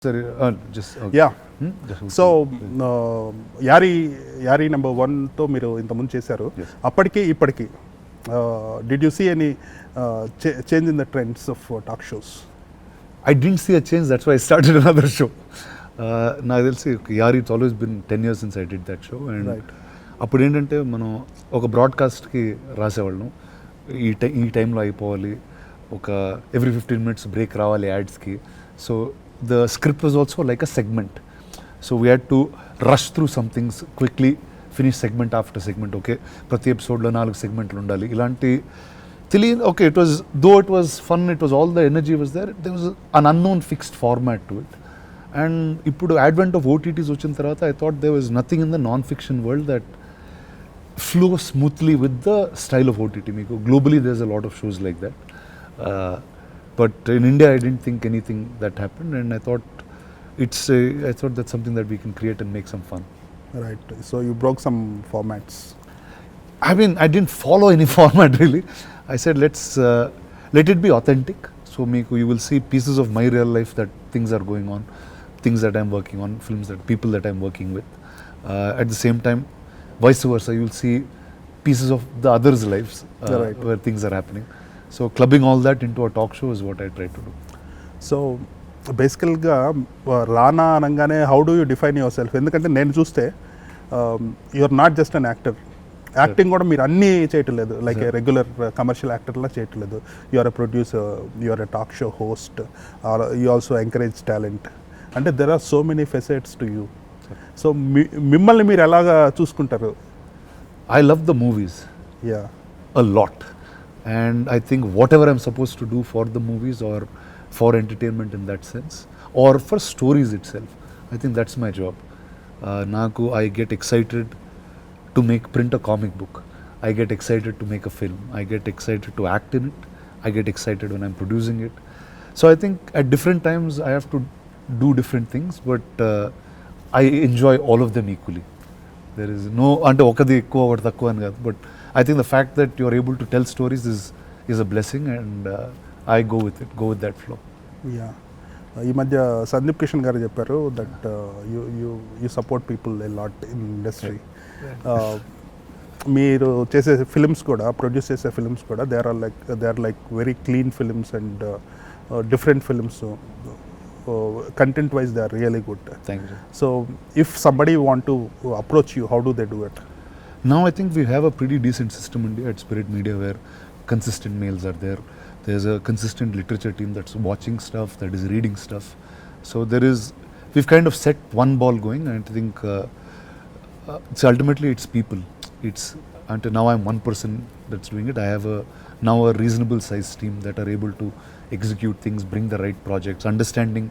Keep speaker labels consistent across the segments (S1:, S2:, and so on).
S1: Sorry, just okay.
S2: Yeah
S1: Just
S2: so యారీ number 1తో మీరు ఇంతకుముందు చేశారు.
S1: Yes.
S2: అప్పటికి ఇప్పటికి did you see any change in the trends of talk shows?
S1: I didn't see a change. That's why I started another show. నాకు తెలిసి Yaari it's always been 10 years since I did that show. And
S2: right
S1: అప్పుడు ఏంటంటే మనం ఒక బ్రాడ్కాస్ట్కి రాసేవాళ్ళం, ఈ టైంలో అయిపోవాలి, ఒక ఎవ్రీ 15 minutes బ్రేక్ రావాలి యాడ్స్కి. So the script was also like a segment. So we had to rush through some things quickly, finish segment after segment. Okay, ప్రతి ఎపిసోడ్లో 4 segments ఉండాలి. ఇలాంటి తెలియదు. Okay, it was fun, it was all the energy was there was an unknown fixed format to it. And ఇప్పుడు advent of OTTs వచ్చిన తర్వాత I thought there was nothing in the non fiction world that flow smoothly with the style of OTT. మీకు globally there is a lot of shows like that, but in India I didn't think anything that happened. And I thought that's something that we can create and make some fun.
S2: Right. So you broke some formats.
S1: I mean, I didn't follow any format really. I said, let it be authentic. So you will see pieces of my real life, that things are going on, things that I'm working on, films that people that I'm working with. At the same time, vice versa, you will see pieces of the others' lives
S2: Right.
S1: where things are happening. So clubbing all that into a talk show is what I try to do.
S2: So బేసికల్గా రానా అనగానే how do you define yourself? ఎందుకంటే నేను చూస్తే you're not just an actor. Acting కూడా మీరు అన్నీ చేయట్లేదు, like regular commercial యాక్టర్లా చేయట్లేదు. You're a producer, you're a talk show host, you also encourage talent. అంటే there are so many facets to you. So మిమ్మల్ని మీరు ఎలాగా చూసుకుంటారు?
S1: I love the movies
S2: yeah
S1: a lot, and I think whatever I'm supposed to do for the movies or for entertainment in that sense or for stories itself, I think that's my job. Naku, I get excited to print a comic book. I get excited to make a film. I get excited to act in it. I get excited when I'm producing it. So I think at different times I have to do different things, but I enjoy all of them equally. There is no ante okadi ekku or takku ani kaadu, but I think the fact that you are able to tell stories is a blessing, and I go with it, go with that flow.
S2: Yeah. ఈ మధ్య సందీప్ కిషన్ గారు చెప్పారు that you support people a lot in industry. మీరు చేసే films కూడా, produce చేసే films కూడా they are like very clean films and different films. Content wise they are really good.
S1: Thank you.
S2: So if somebody want to approach you, how do they do it?
S1: Now I think we have a pretty decent system in India at Spirit Media where consistent mails are there. There's a consistent literature team that's watching stuff, that is reading stuff. So we've kind of set one ball going, and I think ultimately it's people. Until now I'm one person that's doing it. I have now a reasonable sized team that are able to execute things, bring the right projects, understanding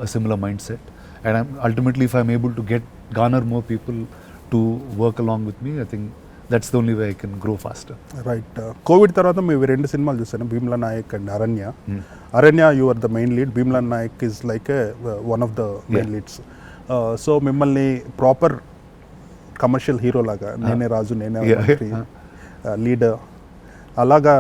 S1: a similar mindset. And ultimately, if I'm able to garner more people to work along with me, I think that's the only way I can grow faster.
S2: Right. Covid తర్వాత మేము 2 సినిమాలు చూసాను, Bheemla Naik and Aranya. Aranya you are the main lead, Bheemla Nayak is like one of the main leads. So మిమ్మల్ని proper commercial hero లాగా, నేనే రాజు నేనే leader అలాగా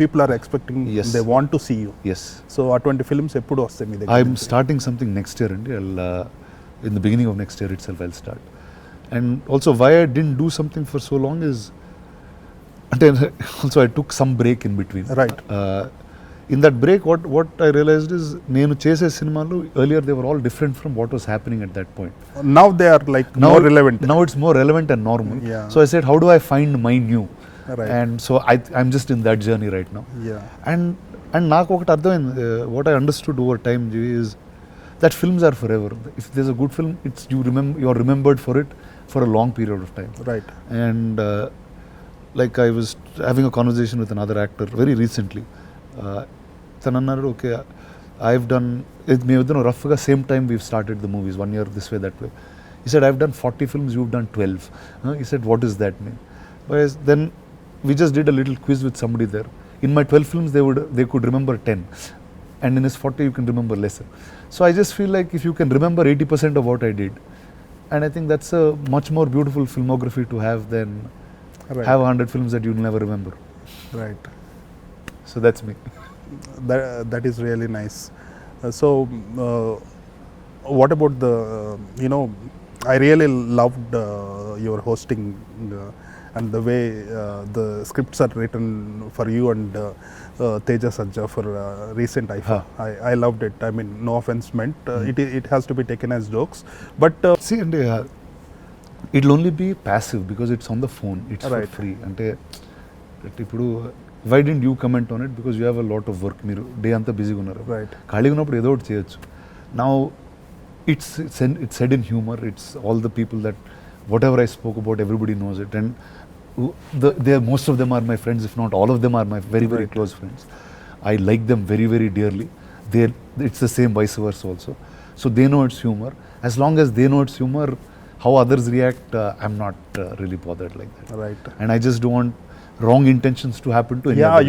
S2: people are expecting,
S1: Yes.
S2: They want to see you.
S1: Yes.
S2: So అటువంటి ఫిల్మ్స్ ఎప్పుడు వస్తాయి మీ దగ్గర?
S1: I'm starting something next year, and in the beginning of next year itself I'll start. And also why I didn't do something for so long is, also I took some break in between.
S2: Right.
S1: In that break, what I realized is, నేను చేసే సినిమాలు earlier they were all different from what was happening at that point.
S2: Now they are like more relevant.
S1: Now it's more relevant and normal.
S2: Yeah.
S1: So I said, how do I find my new?
S2: Right.
S1: And so I'm just in that journey right now.
S2: Yeah.
S1: And నాకు ఒకటి అర్థమైంది, what I understood over time, Jeevi, is that films are forever. If there's a good film, you're remembered for it for a long period of time.
S2: Right.
S1: And like I was having a conversation with another actor very recently. Tanu annaru, okay, I've done it, మేము roughly same time we've started the movies, 1 year this way, that way. He said, I've done 40 films, you've done 12. He said, what does that mean? Whereas then we just did a little quiz with somebody there. In my 12 films, they could remember 10, and in his 40 you can remember lesser. So I just feel like if you can remember 80% of what I did, and I think that's a much more beautiful filmography to have than
S2: Right.
S1: have 100 films that you'll never remember.
S2: Right.
S1: So that's me.
S2: That is really nice. So, what about the, I really loved your hosting and the way the scripts are written for you and Teja Sajja for recent IFA. I loved it. I mean, no offense meant. It has to be taken as jokes. But
S1: See, and it'll only be passive because it's on the phone. It's
S2: Right.
S1: for free. అంటే ఇప్పుడు why didn't you comment on it? Because you have a lot of work. మీరు day అంతా బిజీగా ఉన్నారు.
S2: Right.
S1: ఖాళీగా ఉన్నప్పుడు ఏదో ఒకటి చేయొచ్చు. Now it's said in humor. It's all the people that whatever I spoke about, everybody knows it. And most of them are my friends, if not all of them are my very, very
S2: Right.
S1: close friends. I like them very, very dearly. It's the same vice versa also. So they know it's humor. As long as they know it's humor, how others react, I'm not really bothered like that.
S2: right.
S1: And I just don't want wrong intentions to happen to any
S2: Yeah,
S1: others.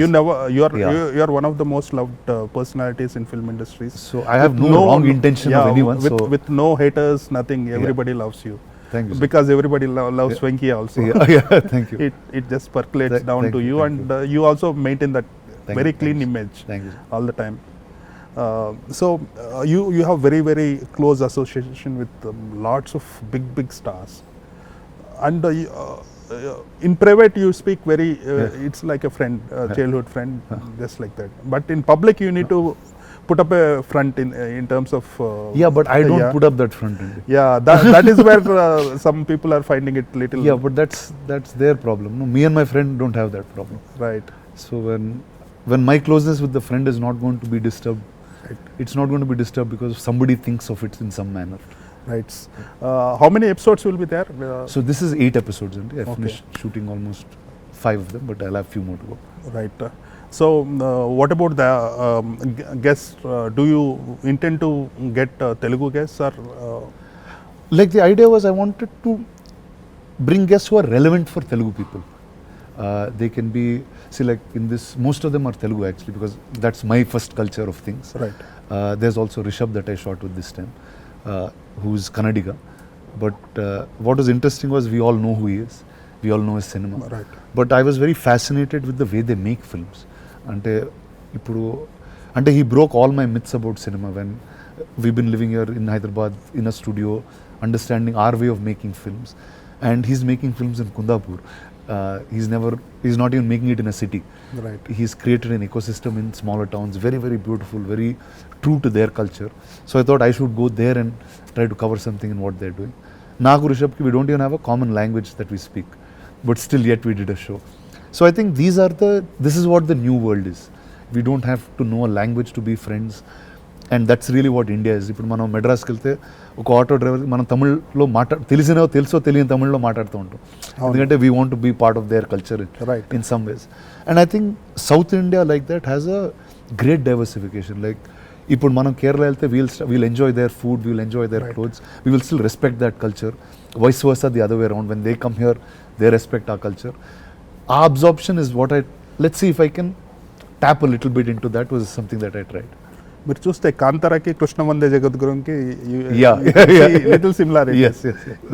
S2: you are one of the most loved personalities in film industries.
S1: So I have no wrong intention of anyone.
S2: With no haters, nothing. Everybody loves you.
S1: Thank you, sir.
S2: Because everybody loves Venki also.
S1: Yeah, thank you.
S2: It just percolates down
S1: thank
S2: to
S1: you,
S2: you,
S1: thank
S2: and you also maintain that
S1: Thank
S2: very
S1: you,
S2: clean
S1: thank you.
S2: image
S1: Thank you, sir.
S2: all the time. So you have very, very close association with lots of big stars, and in private you speak very it's like a friend, childhood friend, just like that. But in public you need to put up a front in terms of
S1: Yeah, but I don't
S2: yeah.
S1: put up that front end.
S2: Yeah, that is where some people are finding it little.
S1: Yeah, but that's their problem. No, me and my friend don't have that problem.
S2: Right.
S1: So when my closeness with the friend is not going to be disturbed,
S2: Right.
S1: it's not going to be disturbed because somebody thinks of it in some manner.
S2: Right. How many episodes will be there?
S1: So this is 8 episodes, and I finished shooting almost 5 of them, but I'll have few more to go.
S2: Right. So what about the guests? Do you intend to get Telugu guests or?
S1: Like the idea was I wanted to bring guests who are relevant for Telugu people. They can be, see, like in this, most of them are Telugu actually, because that's my first culture of things.
S2: Right.
S1: There's also Rishabh that I shot with this time, who's Kannadiga. But what was interesting was we all know who he is. We all know his cinema.
S2: Right.
S1: But I was very fascinated with the way they make films. Ante he broke all my myths about cinema when we've been living here in Hyderabad in a studio, understanding our way of making films. And he's making films in Kundapur. He's not even making it in a city.
S2: Right.
S1: He's created an ecosystem in smaller towns, very, very beautiful, very true to their culture. So I thought I should go there and try to cover something in what they're doing. Nagu Rishabh, we don't even have a common language that we speak, but still yet we did a show. So I think this is what the new world is. We don't have to know a language to be friends, and that's really what India is. ఇప్పుడు మనం మెడ్రాస్కి వెళ్తే ఒక auto driver మనం తమిళ్లో తెలుసో తెలియని తమిళ్లో మాట్లాడుతూ ఉంటాం, ఎందుకంటే we want to be part of their culture in some ways. And I think South India like that has a great diversification. Like ఇప్పుడు మనం కేరళ వెళ్తే we'll enjoy their food, we'll enjoy their clothes, we will still respect that culture. Vice versa the other way around, when they come here they respect ఆ culture. ఆ absorption is what let's see if I can tap a little bit into that was something that I tried.
S2: మీరు చూస్తే కాంతారాకి కృష్ణవందే జగద్గురుకి little similarity.
S1: Yes.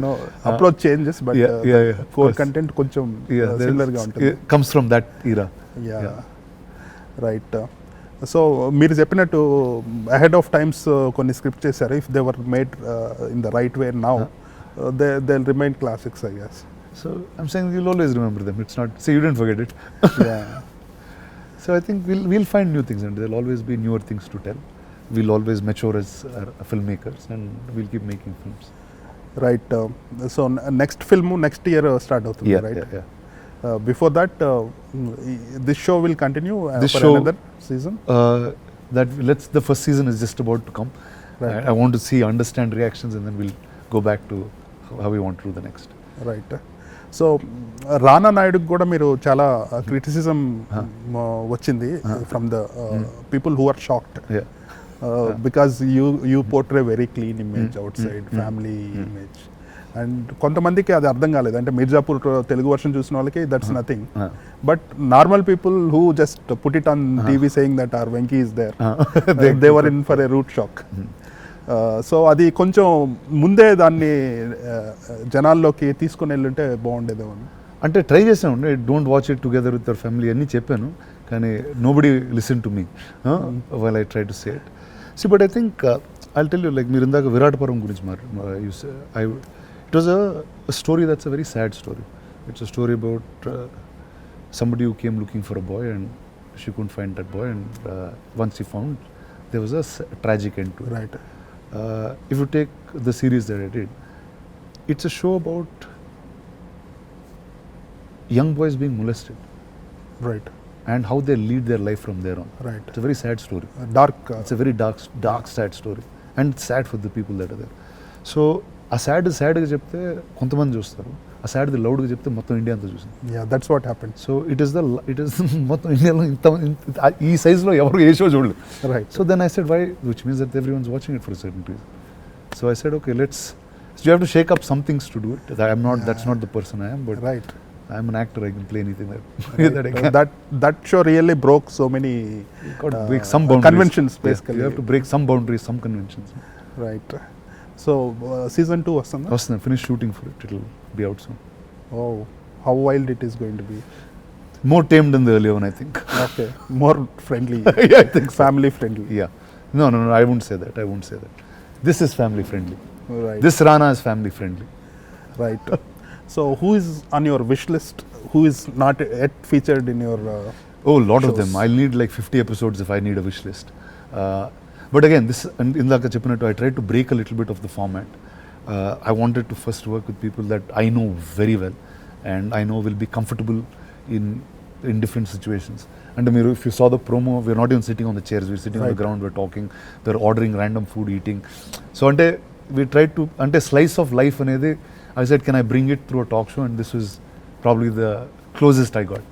S2: No approach changes but core content కొంచెం similar గా ఉంటుంది.
S1: Comes from that era.
S2: Yeah. Right. So మీరు చెప్పినట్టు అహెడ్ ఆఫ్ టైమ్స్ కొన్ని స్క్రిప్ట్ చేశారు. If they were made in the right way now they remain classics, I guess.
S1: So I'm saying you'll always remember them. It's not, see, you didn't forget it.
S2: Yeah.
S1: So I think we'll find new things, and there'll always be newer things to tell. We'll always mature as filmmakers, and we'll keep making films.
S2: Right. So next film next year start అవుతుంది, right?
S1: Yeah.
S2: Before that, this show will continue
S1: This
S2: for
S1: show,
S2: another season.
S1: The first season is just about to come.
S2: Right.
S1: I want to understand reactions, and then we'll go back to how we want to do the next.
S2: Right. So Rana నాయుడుకి కూడా మీరు చాలా criticism వచ్చింది from the people who are shocked because you portray very clean image outside, family image. And కొంతమందికి అది అర్థం కాలేదు. అంటే మిర్జాపూర్ తెలుగు వర్షన్ చూసిన వాళ్ళకి that's nothing, but normal people who just put it on TV saying that our Venky is there, they were in for a rude shock. So అది కొంచెం ముందే దాన్ని జనాల్లోకి తీసుకుని వెళ్ళుంటే బాగుండేదేమో.
S1: అంటే ట్రై చేసాను, don't watch it together with your family అన్నీ చెప్పాను, కానీ nobody listen to me while I try to say it. See, but I think I'll tell you, like మీరు ఇందాక విరాటపురం గురించి it was a story that's a very sad story. It's a story about somebody who came looking for a boy and she couldn't find that boy, and once she found, there was a tragic end to it.
S2: Right.
S1: If you take the series that I did, it's a show about young boys being molested
S2: Right.
S1: and how they lead their life from there on.
S2: Right.
S1: It's a very sad story.
S2: Dark.
S1: It's a very dark, sad story, and it's sad for the people that are there. So ఆ సాడ్గా చెప్తే కొంతమంది చూస్తారు, ఆ సాడ్ది లౌడ్గా చెప్తే మొత్తం India అంతా చూసింది.
S2: Yeah, that's what happened.
S1: So it is మొత్తం ఇండియాలో ఈ సైజ్లో ఎవరు ఏ షో చూడలేదు.
S2: Right.
S1: So then I said why, which means that everyone's watching it for certain reason. So I said okay, let's you have to shake up some things to do it. I'm not, that's not the person I am, but
S2: Right.
S1: I'm an actor, I can play anything that I can.
S2: That show really broke so many
S1: You got to break some boundaries.
S2: conventions, basically.
S1: You have to break some boundaries, some conventions.
S2: Right. So season 2 వస్తుందా?
S1: Awesome. Finish shooting for it. It'll be out soon.
S2: Oh, how wild it is going to be.
S1: More tamed than the earlier one, I think.
S2: Okay, more friendly.
S1: Yeah, I think so.
S2: Family friendly.
S1: Yeah. No, I won't say that. I won't say that. This is family friendly.
S2: Right.
S1: This Rana is family friendly.
S2: Right. So who is on your wish list? Who is not yet featured in your
S1: Oh, a lot of
S2: shows?
S1: them. I'll need like 50 episodes if I need a wish list. But again, this, and indaka cheppinattu, I tried to break a little bit of the format. I wanted to first work with people that I know very well and I know will be comfortable in different situations. And if you saw the promo, we're not even sitting on the chairs, we're sitting on the
S2: Right.
S1: ground, we're talking, they're ordering random food, eating. So ante we tried to, ante slice of life anedi, I said, can I bring it through a talk show? And this was probably the closest I got.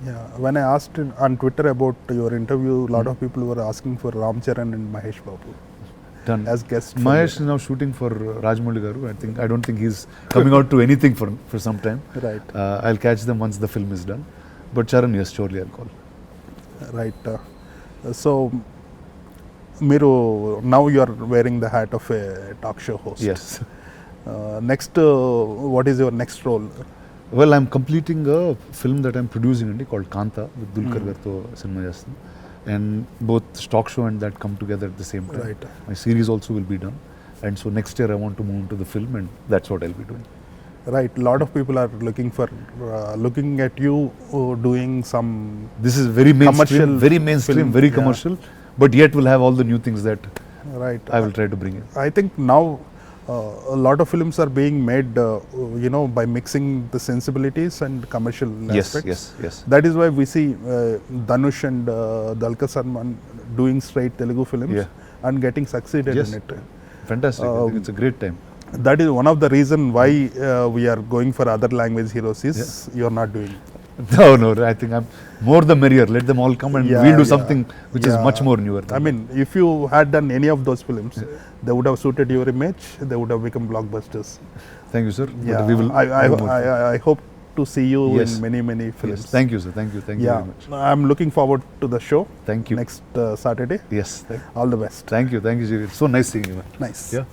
S2: Yeah, when I asked on Twitter about your interview, a lot of people were asking for Ram Charan and Mahesh Babu
S1: Done.
S2: as guests. from
S1: Mahesh
S2: the-
S1: is now shooting for Rajamouli Garu. I don't think he's coming out to anything for some time.
S2: Right.
S1: I'll catch them once the film is done. But Charan, yes, surely I'll call.
S2: Right. So Miru, now you are wearing the hat of a talk show host.
S1: Yes.
S2: Next, what is your next role?
S1: Well, I'm completing a film that I'm producing called Kanta with Dulkar Garto cinema chestunna. And both talk show and that come together at the same time.
S2: Right.
S1: My series also will be done. And so next year I want to move into the film, and that's what I'll be doing.
S2: Right. A lot of people are looking at you doing some.
S1: This is very mainstream,
S2: Commercial film,
S1: very
S2: yeah.
S1: commercial, but yet will have all the new things that
S2: Right.
S1: I will try to bring in.
S2: I think now a lot of films are being made, by mixing the sensibilities and commercial aspects.
S1: Yes.
S2: That is why we see Dhanush and Dalka Sarman doing straight Telugu films
S1: Yeah.
S2: and getting succeeded
S1: Yes.
S2: in it.
S1: Fantastic. I think it's a great time.
S2: That is one of the reason why we are going for other language heroes is you are not doing.
S1: No, I think I'm more the merrier. Let them all come and
S2: Yeah,
S1: we'll do
S2: yeah.
S1: something which is
S2: Yeah.
S1: much more newer.
S2: I mean, if you had done any of those films, they would have suited your image. They would have become blockbusters.
S1: Thank you, sir.
S2: Yeah,
S1: But we will.
S2: I hope to see you
S1: Yes.
S2: in many films.
S1: Yes. Thank you, sir. Thank you
S2: Yeah,
S1: very much.
S2: I'm looking forward to the show
S1: Thank you.
S2: next Saturday.
S1: Yes.
S2: All the best.
S1: Thank you, Jeevi. It's so nice seeing you, man.
S2: Nice.
S1: Yeah.